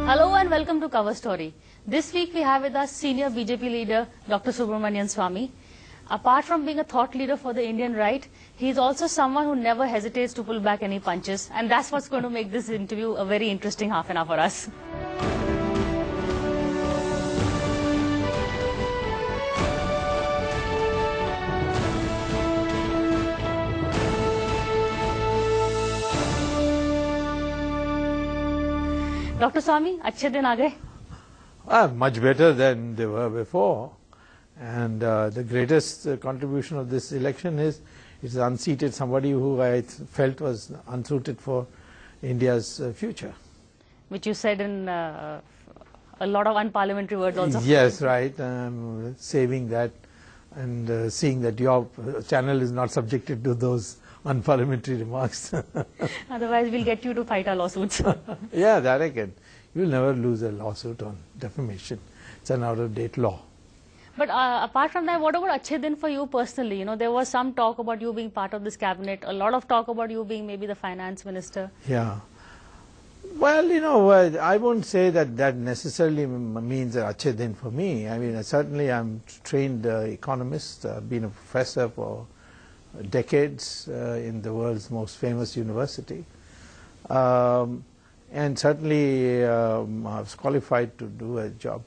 Hello and welcome to Cover Story. This week we have with us senior BJP leader Dr. Subramanian Swamy. Apart from being a thought leader for the Indian right, he is also someone who never hesitates to pull back any punches, and that's what's going to make this interview a very interesting half an hour for us. Dr. Swamy, अच्छे दिन आ गए? Much better than they were before. And the greatest contribution of this election is it's unseated somebody who I felt was unsuited for India's future. Which you said in a lot of unparliamentary words also. Yes, right. Saving that and seeing that your channel is not subjected to those unparliamentary remarks. Otherwise, we'll get you to fight our lawsuits. Yeah, that I can. You'll never lose a lawsuit on defamation. It's an out-of-date law. But apart from that, what about Achhe Din for you personally? You know, there was some talk about you being part of this cabinet, a lot of talk about you being maybe the finance minister. Yeah. Well, you know, I won't say that that necessarily means Achhe Din for me. I mean, certainly I'm trained economist, been a professor for decades in the world's most famous university. And certainly I was qualified to do a job.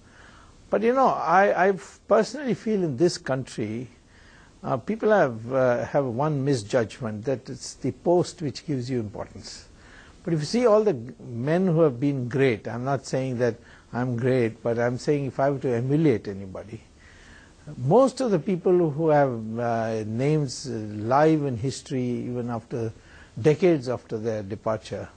But you know, I personally feel in this country, people have one misjudgment, that it's the post which gives you importance. But if you see all the men who have been great, I'm not saying that I'm great, but I'm saying if I were to emulate anybody, most of the people who have names live in history even after decades after their departure,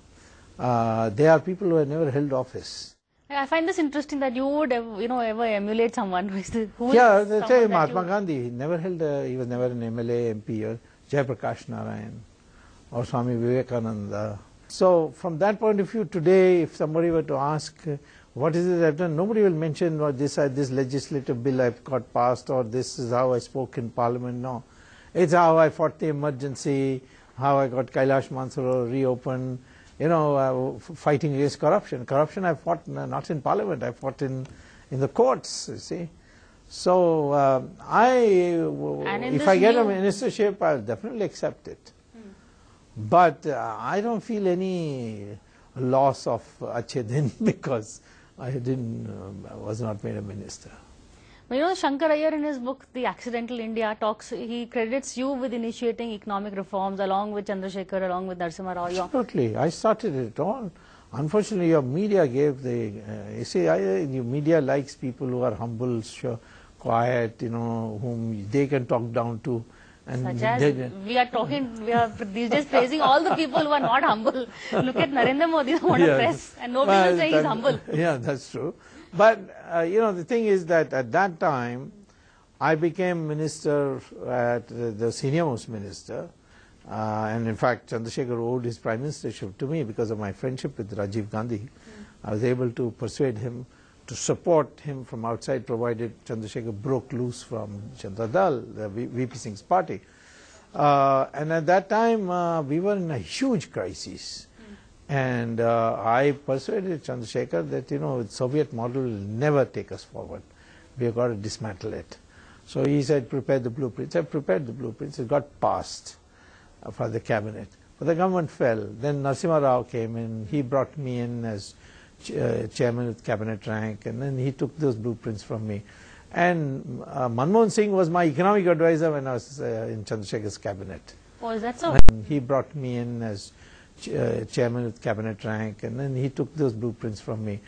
they are people who have never held office. I find this interesting that you would, ever emulate someone who is yeah, they say Mahatma Gandhi, he never held he was never an MLA, MP, or Jayaprakash Narayan, or Swami Vivekananda. So from that point of view, today, if somebody were to ask, what is it I've done? Nobody will mention this legislative bill I've got passed, or this is how I spoke in Parliament. No, it's how I fought the emergency, how I got Kailash Mansarovar reopened. You know, fighting against corruption. Corruption I fought not in Parliament, I fought in the courts, you see. So if I get a ministership, I'll definitely accept it. But I don't feel any loss of Achhe Din because I was not made a minister. But you know, Shankar Aiyar in his book, The Accidental India, he credits you with initiating economic reforms along with Chandrasekhar, along with Narasimha Rao. Absolutely. I started it all. Unfortunately, your media gave the, you see, your media likes people who are humble, sure, quiet, you know, whom they can talk down to. And such as we are these days praising all the people who are not humble. Look at Narendra Modi, who yes. Press, and nobody will say he's humble. Yeah, that's true. But, you know, the thing is that at that time, I became minister, the senior most minister, and in fact, Chandrasekhar owed his prime ministership to me because of my friendship with Rajiv Gandhi. I was able to persuade him to support him from outside, provided Chandrasekhar broke loose from Janata Dal, the VP Singh's party. And at that time, we were in a huge crisis. And I persuaded Chandrasekhar that, you know, the Soviet model will never take us forward. We have got to dismantle it. So he said, prepare the blueprints. I prepared the blueprints. It got passed for the cabinet. But the government fell. Then Narasimha Rao came in. He brought me in as chairman with cabinet rank. And then he took those blueprints from me. And Manmohan Singh was my economic advisor when I was in Chandrasekhar's cabinet. Oh, is that so? And he brought me in as chairman with cabinet rank, and then he took those blueprints from me.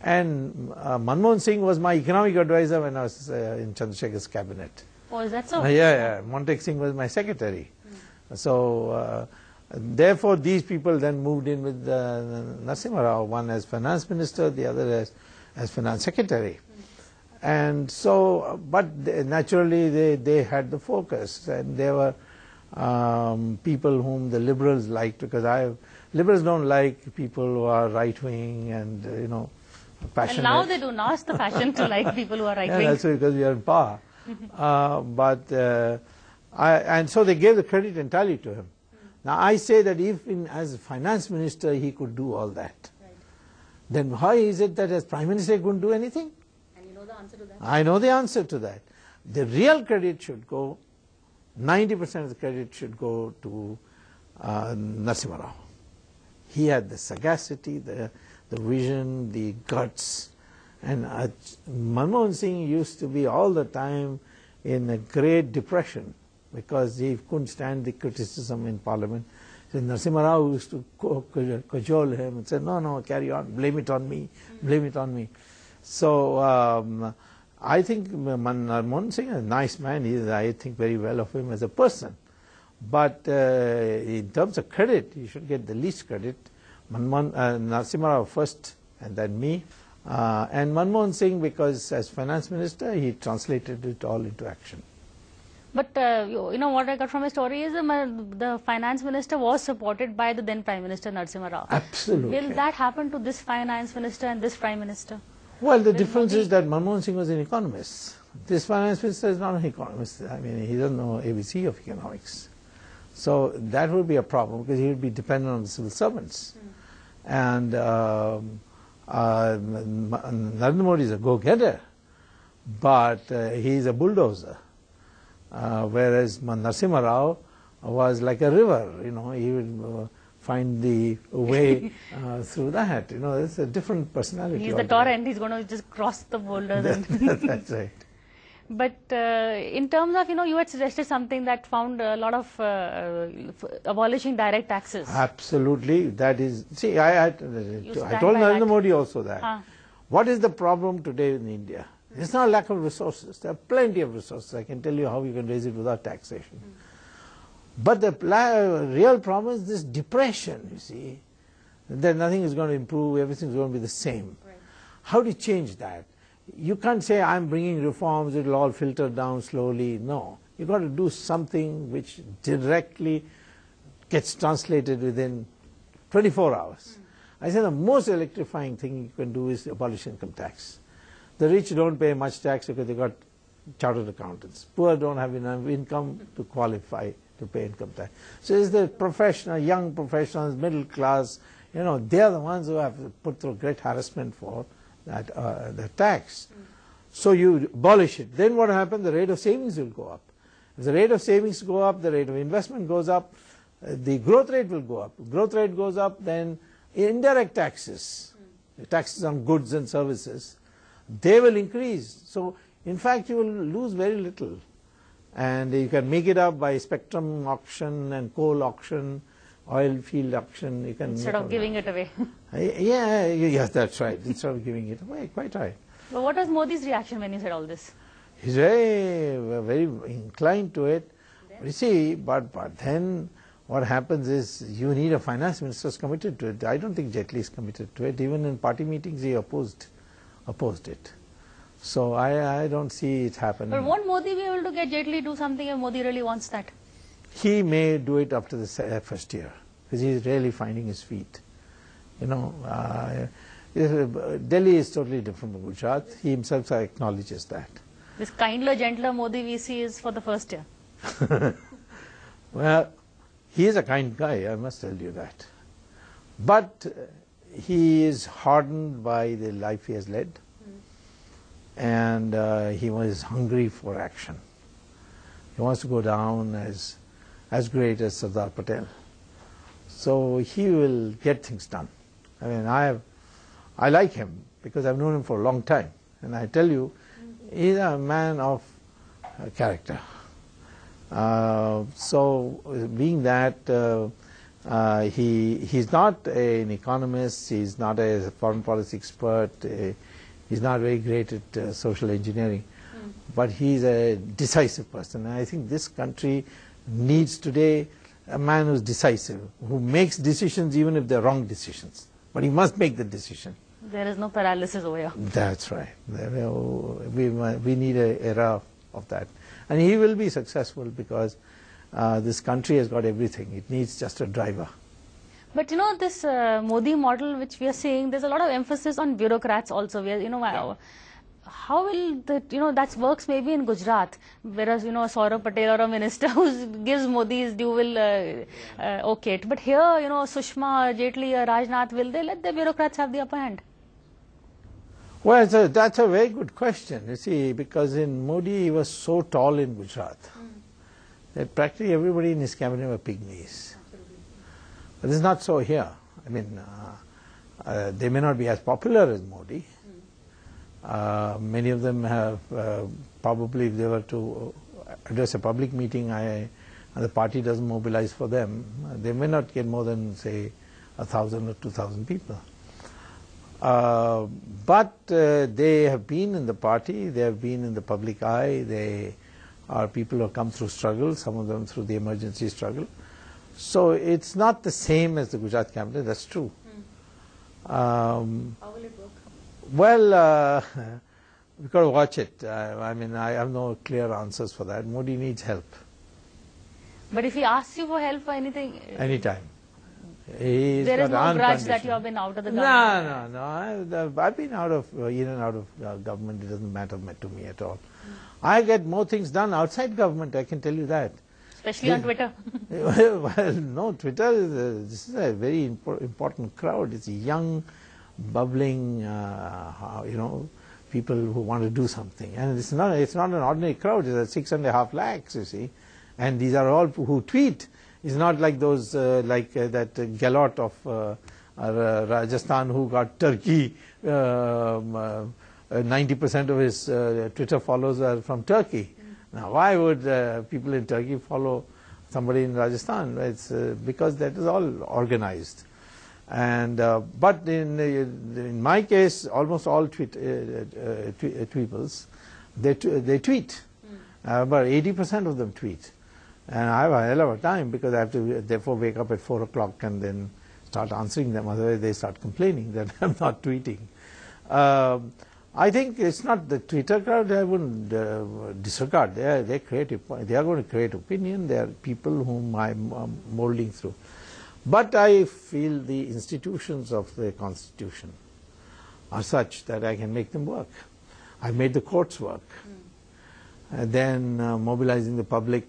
And Manmohan Singh was my economic advisor when I was in Chandrasekhar's cabinet. Oh, is that so? Yeah. Montek Singh was my secretary. So therefore these people then moved in with Narasimha Rao, one as finance minister, the other as finance secretary. And so, but naturally they had the focus, and they were people whom the liberals liked, because liberals don't like people who are right-wing and, you know, passionate. And now they do. Now it's the fashion to like people who are right-wing. Yeah, that's because we are in power. And so they gave the credit entirely to him. Now I say that if as a finance minister he could do all that, then why is it that as Prime Minister he couldn't do anything? And you know the answer to that? I know the answer to that. The real credit should go, 90% of the credit should go to Narasimha Rao. He had the sagacity, the vision, the guts. And Manmohan Singh used to be all the time in a great depression because he couldn't stand the criticism in Parliament. So Narasimha Rao used to cajole him and say, no, carry on, blame it on me, blame it on me. So I think Manmohan Singh is a nice man. I think very well of him as a person. But in terms of credit, you should get the least credit. Narasimha Rao first and then me. And Manmohan Singh, because as finance minister, he translated it all into action. But you know what I got from his story is the finance minister was supported by the then Prime Minister Narasimha Rao. Absolutely. Will that happen to this finance minister and this Prime Minister? Well, the difference is that Manmohan Singh was an economist. This finance minister is not an economist. I mean, he doesn't know ABC of economics. So that would be a problem because he would be dependent on the civil servants. And Narendra Modi is a go-getter, but he is a bulldozer. Whereas Narasimha Rao was like a river, you know, he would find the way through that. You know, it's a different personality. He's the torrent, he's going to just cross the boulders. That's right. But in terms of, you know, you had suggested something that found a lot of abolishing direct taxes. Absolutely. That is, see, I told Narendra Modi also that. What is the problem today in India? It's not a lack of resources. There are plenty of resources. I can tell you how you can raise it without taxation. But the real problem is this depression, you see, that nothing is going to improve, everything is going to be the same. Right. How do you change that? You can't say, I'm bringing reforms, it will all filter down slowly. No. You've got to do something which directly gets translated within 24 hours. I say the most electrifying thing you can do is abolish income tax. The rich don't pay much tax because they got chartered accountants. Poor don't have enough income to qualify to pay income tax. So it's the professional, young professionals, middle class, you know, they are the ones who have put through great harassment for that the tax. So you abolish it. Then what happens? The rate of savings will go up. If the rate of savings go up, the rate of investment goes up, the growth rate will go up. Growth rate goes up, then indirect taxes, the taxes on goods and services, they will increase. So in fact you will lose very little. And you can make it up by spectrum auction and coal auction, oil field auction. You can instead of giving it away. Yes, that's right. Instead of giving it away, quite right. But what was Modi's reaction when you said all this? He's very inclined to it. You see, but then what happens is you need a finance minister who's committed to it. I don't think Jaitley is committed to it. Even in party meetings, he opposed it. So I don't see it happening. But won't Modi be able to get Jaitley do something if Modi really wants that? He may do it after the first year because he's really finding his feet. You know, Delhi is totally different from Gujarat. He himself acknowledges that. This kinder, gentler Modi we see is for the first year. Well, he is a kind guy, I must tell you that. But he is hardened by the life he has led. And he was hungry for action. He wants to go down as great as Sardar Patel. So he will get things done. I mean, I like him because I've known him for a long time. And I tell you, he's a man of character. So being that he's not an economist, he's not a foreign policy expert, he's not very great at social engineering, but he's a decisive person. And I think this country needs today a man who's decisive, who makes decisions even if they're wrong decisions. But he must make the decision. There is no paralysis over here. That's right. We need an era of that. And he will be successful because this country has got everything. It needs just a driver. But you know, this Modi model which we are seeing, there's a lot of emphasis on bureaucrats also. We are, you know, how will that, you know, that works maybe in Gujarat, whereas, you know, Saurabh Patel or a minister who gives Modi his due will okay it. But here, you know, Sushma, Jaitley, Rajnath, will they let the bureaucrats have the upper hand? Well, that's a very good question. You see, because in Modi, he was so tall in Gujarat that practically everybody in his cabinet were pygmies. But it's not so here. I mean, they may not be as popular as Modi. Many of them have probably, if they were to address a public meeting, and the party doesn't mobilize for them, they may not get more than, say, 1,000 or 2,000 people. But they have been in the party, they have been in the public eye, they are people who have come through struggle, some of them through the emergency struggle. So it's not the same as the Gujarat cabinet, that's true. How will it work? Well, we've got to watch it. I mean, I have no clear answers for that. Modi needs help. But if he asks you for help for anything... Anytime. There is no grudge that you have been out of the government? No. I've been out of, in and out of government. It doesn't matter to me at all. I get more things done outside government, I can tell you that. Especially on Twitter. Well, no, Twitter is this is a very important crowd. It's a young, bubbling, people who want to do something. And it's not an ordinary crowd. It's 6.5 lakhs, you see. And these are all who tweet. It's not like those, that Gehlot of Rajasthan who got Turkey. 90% of his Twitter followers are from Turkey. Now, why would people in Turkey follow somebody in Rajasthan? It's because that is all organized. And but in my case, almost all tweeples, they tweet. About 80% of them tweet. And I have a hell of a time because I have to therefore wake up at 4 o'clock and then start answering them. Otherwise, they start complaining that I'm not tweeting. I think it's not the Twitter crowd. I wouldn't disregard. They're creative. They are going to create opinion. They are people whom I'm molding through. But I feel the institutions of the Constitution are such that I can make them work. I've made the courts work. And then mobilizing the public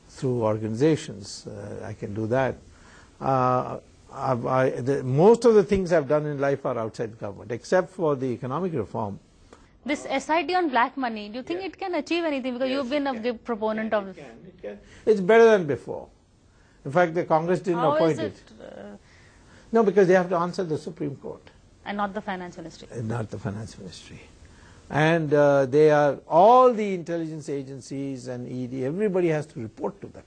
through organizations, I can do that. Most of the things I've done in life are outside government, except for the economic reform. This SIT on black money, do you think it can achieve anything? Because you've been a big proponent of it. It can. It's better than before. In fact, the Congress didn't appoint it. No, because they have to answer the Supreme Court. And not the Finance Ministry. Not the Finance Ministry. And they are, all the intelligence agencies and ED, everybody has to report to them.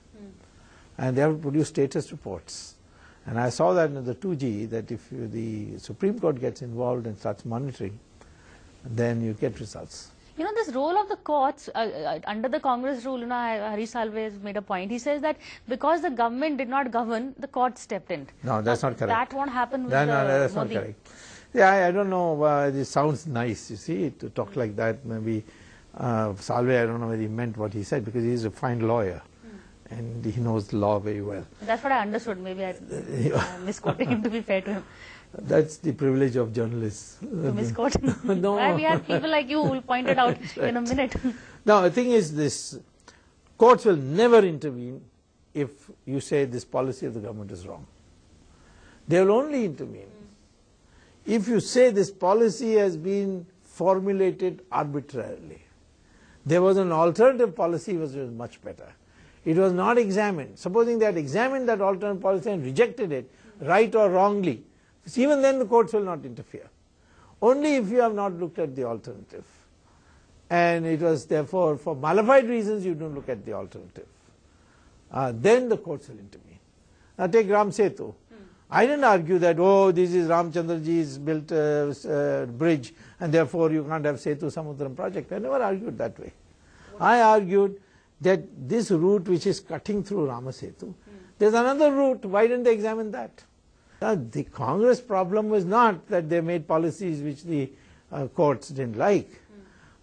And they have to produce status reports. And I saw that in the 2G, that if the Supreme Court gets involved and starts monitoring, then you get results. You know, this role of the courts, under the Congress rule, Harish Salve has made a point. He says that because the government did not govern, the court stepped in. No, that's not correct. That won't happen with that's Modi. not correct. Yeah, I don't know, it sounds nice, you see, to talk like that. Maybe Salve, I don't know whether he meant what he said, because he's a fine lawyer. And he knows the law very well. That's what I understood. Maybe I'm misquoting him, to be fair to him. That's the privilege of journalists. To misquote him. No. We have people like you who will point it out in a minute. Now, the thing is this, courts will never intervene if you say this policy of the government is wrong. They will only intervene if you say this policy has been formulated arbitrarily. There was an alternative policy which was much better. It was not examined. Supposing they had examined that alternative policy and rejected it, right or wrongly, even then the courts will not interfere. Only if you have not looked at the alternative. And it was therefore, for malified reasons, you don't look at the alternative. Then the courts will intervene. Now take Ram Setu. I didn't argue that, oh, this is Ramchandraji's built bridge and therefore you can't have Setu Samudram project. I never argued that way. I argued that this route which is cutting through Ramasetu, there's another route, why didn't they examine that? The Congress problem was not that they made policies which the courts didn't like.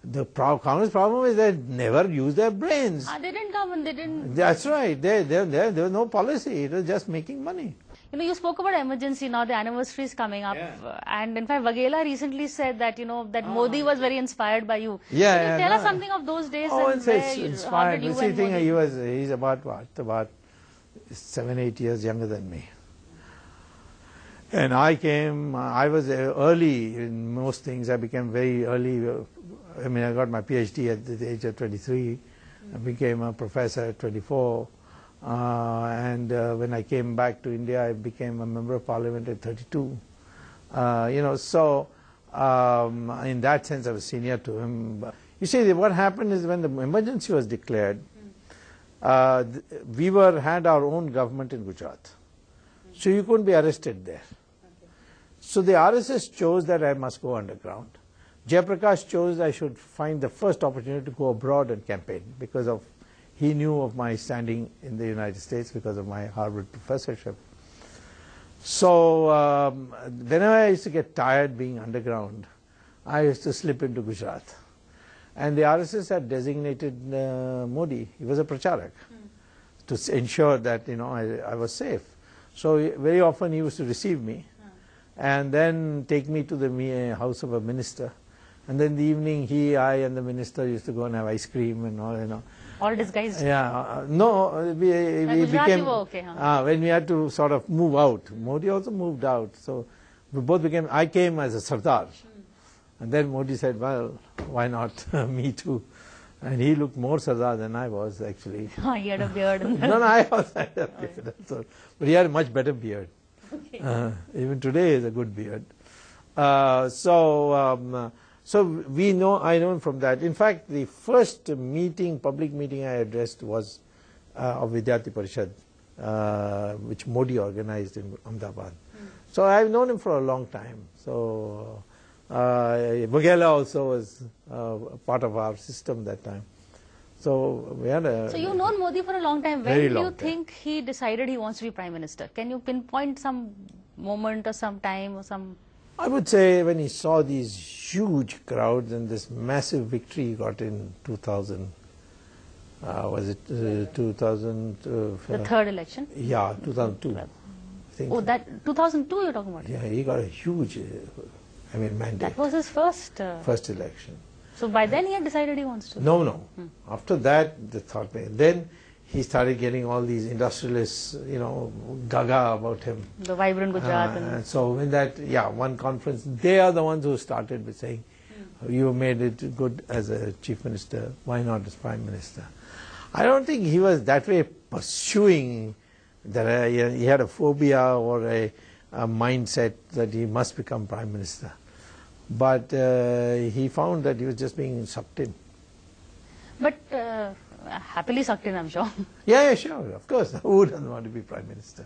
The Congress problem is they never used their brains. They didn't govern, they didn't... That's right, there was no policy, it was just making money. You know, you spoke about emergency, now the anniversary is coming up. Yeah. And in fact, Waghela recently said that, that Modi was very inspired by you. Yeah, Can you tell us something of those days? Oh, and it's inspired. You and Modi? He's about what? About 7-8 years younger than me. And I came, I was early in most things. I became very early. I mean, I got my PhD at the age of 23. I became a professor at 24. And when I came back to India, I became a member of parliament at 32. You know, so in that sense, I was senior to him. You see, what happened is when the emergency was declared, we had our own government in Gujarat. So you couldn't be arrested there. So the RSS chose that I must go underground. Jayaprakash chose I should find the first opportunity to go abroad and campaign because he knew of my standing in the United States because of my Harvard professorship. So whenever I used to get tired being underground, I used to slip into Gujarat. And the RSS had designated Modi, he was a pracharak, to ensure that I was safe. So very often he used to receive me and then take me to the house of a minister. And then in the evening, I and the minister used to go and have ice cream and all, All disguised? Yeah. No, we became, okay, huh? when we had to sort of move out. Modi also moved out. So we both became, I came as a Sardar. And then Modi said, well, why not me too? And he looked more Sardar than I was actually. He had a beard. No, I had a beard. So, but he had a much better beard. Okay. Even today is a good beard. So I know from that. In fact, the first public meeting I addressed was of Vidyarthi Parishad, which Modi organized in Ahmedabad. So I've known him for a long time. So Bugela also was part of our system that time. So we had a. So you've known Modi for a long time. When very do long you think he decided he wants to be Prime Minister? Can you pinpoint some moment or some time or some? I would say when he saw these huge crowds and this massive victory he got in 2000. Was it 2000? The third election? Yeah, 2002. I think. Oh, that 2002 you're talking about? Yeah, he got a huge, mandate. That was his first. First election. So by then he had decided he wants to. No. After that, the thought. Then he started getting all these industrialists, gaga about him. The vibrant Gujarat. And so when one conference, they are the ones who started with saying, you made it good as a chief minister, why not as prime minister? I don't think he was that way pursuing that he had a phobia or a mindset that he must become prime minister. But he found that he was just being sucked in. But happily sucked in, I'm sure. Yeah, sure, of course. Who doesn't want to be prime minister?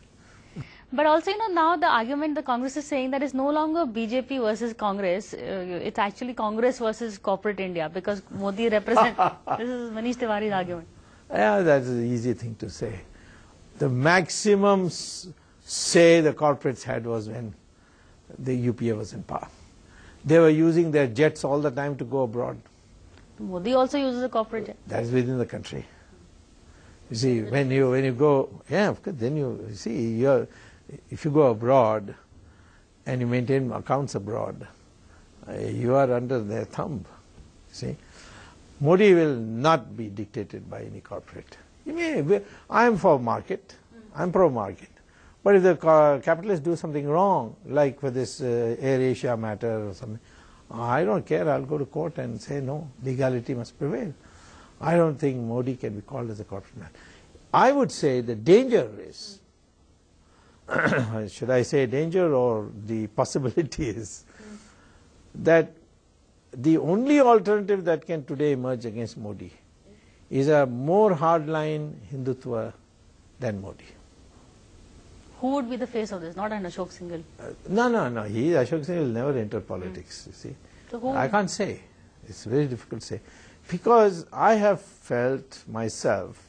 But also, now the argument the Congress is saying that it's no longer BJP versus Congress. It's actually Congress versus corporate India because Modi represents. This is Manish Tiwari's argument. Yeah, that's an easy thing to say. The maximum say the corporates had was when the UPA was in power. They were using their jets all the time to go abroad. Modi also uses a corporate jet. That's within the country. You see, when you go, of course, then you see, if you go abroad and you maintain accounts abroad, you are under their thumb. See, Modi will not be dictated by any corporate. I am for market. I am pro-market. But if the capitalists do something wrong, like for this Air Asia matter or something, I don't care. I'll go to court and say no, legality must prevail. I don't think Modi can be called as a corporate man. I would say the danger is, should I say danger or the possibility is, that the only alternative that can today emerge against Modi is a more hardline Hindutva than Modi. Who would be the face of this? Not an Ashok Singhal. No. Ashok Singhal will never enter politics, you see. So I can't say. It's very difficult to say. Because I have felt myself.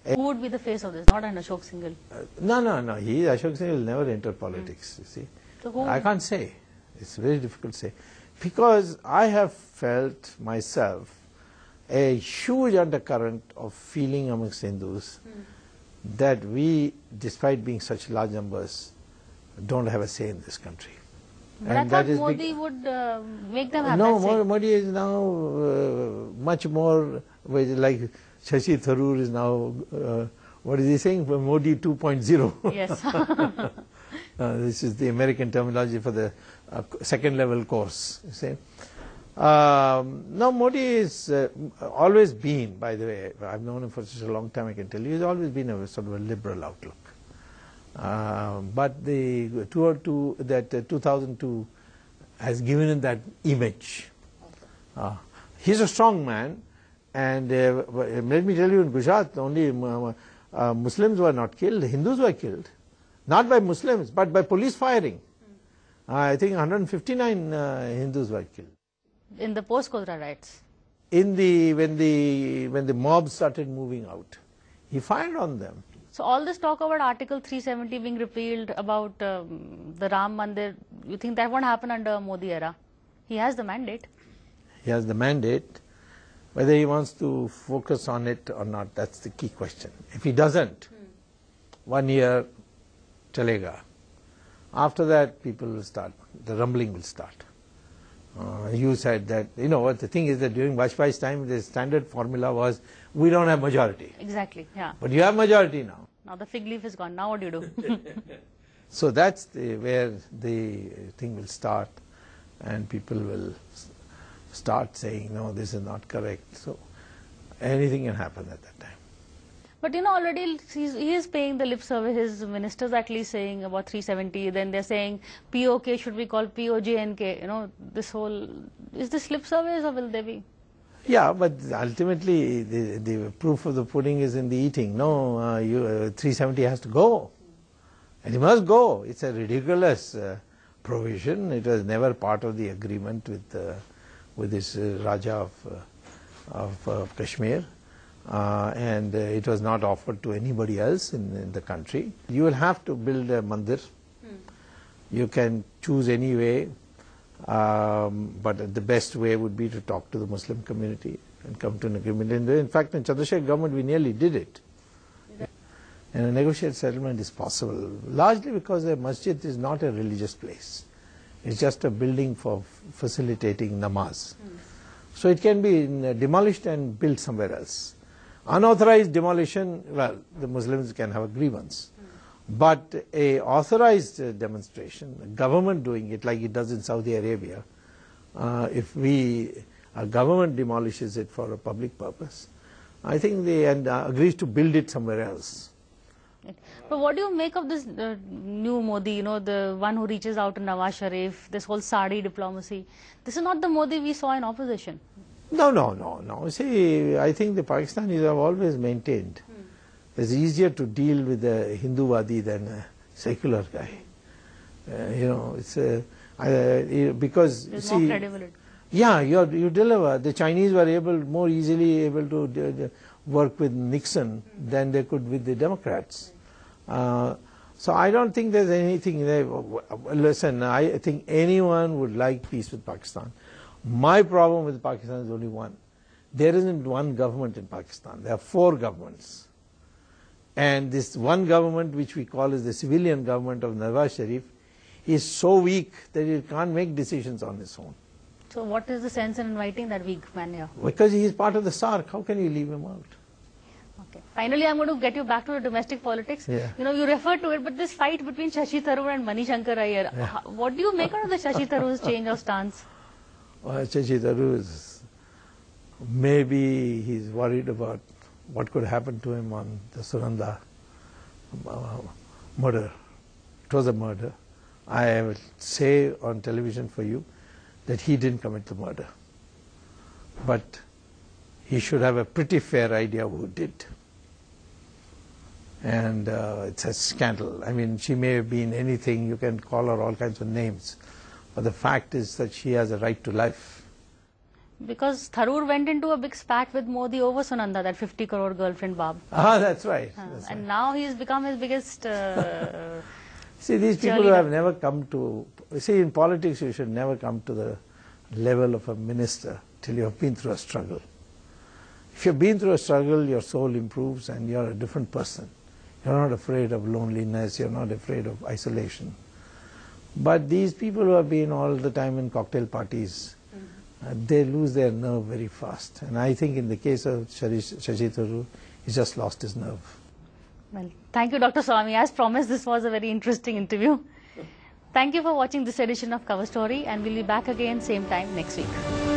Who would be the face of this? Not an Ashok Singhal. No. Ashok Singhal will never enter politics, you see. So I can't say. It's very difficult to say. Because I have felt myself a huge undercurrent of feeling amongst Hindus that we, despite being such large numbers, don't have a say in this country. But I thought Modi would make them have that say. No, Modi is now much more, like Shashi Tharoor is now, what is he saying? Modi 2.0. Yes. This is the American terminology for the second level course, you see. Now Modi is always been, by the way, I've known him for such a long time, I can tell you, he's always been a sort of a liberal outlook. But the 2002 has given him that image. He's a strong man, and let me tell you, in Gujarat only Muslims were not killed, Hindus were killed. Not by Muslims, but by police firing. I think 159 Hindus were killed. In the post-Kodra riots? When the mob started moving out, he fired on them. So all this talk about Article 370 being repealed, about the Ram Mandir, you think that won't happen under Modi era? He has the mandate. He has the mandate. Whether he wants to focus on it or not, that's the key question. If he doesn't, 1 year, chalega. After that, people will start, the rumbling will start. You said that, you know what, the thing is that during Vajpayee's time, the standard formula was, we don't have majority. Exactly, yeah. But you have majority now. Now the fig leaf is gone, now what do you do? So that's where the thing will start, and people will start saying, no, this is not correct. So anything can happen at that time. But you know, already he is paying the lip service. His ministers at least saying about 370. Then they're saying POK should be called POJNK. You know, this whole, is this lip service or will they be? Yeah, but ultimately the proof of the pudding is in the eating. No, 370 has to go. And it must go. It's a ridiculous provision. It was never part of the agreement with this Raja of Kashmir. And it was not offered to anybody else in the country. You will have to build a mandir. You can choose any way, but the best way would be to talk to the Muslim community and come to an agreement. And in fact, in Chandrasekhar government, we nearly did it. And a negotiated settlement is possible, largely because a masjid is not a religious place. It's just a building for facilitating namaz. So it can be demolished and built somewhere else. Unauthorized demolition, well, the Muslims can have a grievance. But a authorized demonstration, the government doing it like it does in Saudi Arabia, if a government demolishes it for a public purpose, I think they agrees to build it somewhere else. But what do you make of this new Modi, you know, the one who reaches out to Nawaz Sharif, this whole Sadi diplomacy? This is not the Modi we saw in opposition. No. See, I think the Pakistanis have always maintained it's easier to deal with a Hindu-wadi than a secular guy. You know, it's because there's see, more credibility. Yeah, you deliver. The Chinese were more easily able to work with Nixon than they could with the Democrats. So I don't think there's anything there. Listen, I think anyone would like peace with Pakistan. My problem with Pakistan is only one. There isn't one government in Pakistan. There are 4 governments. And this one government, which we call as the civilian government of Nawaz Sharif, is so weak that it can't make decisions on its own. So what is the sense in inviting that weak man here? Because he is part of the SARC. How can you leave him out? Okay. Finally, I'm going to get you back to the domestic politics. Yeah. You know, you referred to it, but this fight between Shashi Tharoor and Manishankar Aiyar, what do you make out of the Shashi Tharoor's change of stance? Well, Shashi Tharoor is, maybe he's worried about what could happen to him on the Sunanda murder. It was a murder. I will say on television for you that he didn't commit the murder. But he should have a pretty fair idea who did. And it's a scandal. I mean, she may have been anything, you can call her all kinds of names. But the fact is that she has a right to life. Because Tharoor went into a big spat with Modi over Sunanda, that 50 crore girlfriend Bab. That's right. And now he's become his biggest See, these people who have never come to, see, in politics you should never come to the level of a minister till you have been through a struggle. If you've been through a struggle, your soul improves and you're a different person. You're not afraid of loneliness, you're not afraid of isolation. But these people who have been all the time in cocktail parties, they lose their nerve very fast. And I think in the case of Shashi Tharoor, he just lost his nerve. Well, thank you, Dr. Swamy. As promised, this was a very interesting interview. Thank you for watching this edition of Cover Story, and we'll be back again same time next week.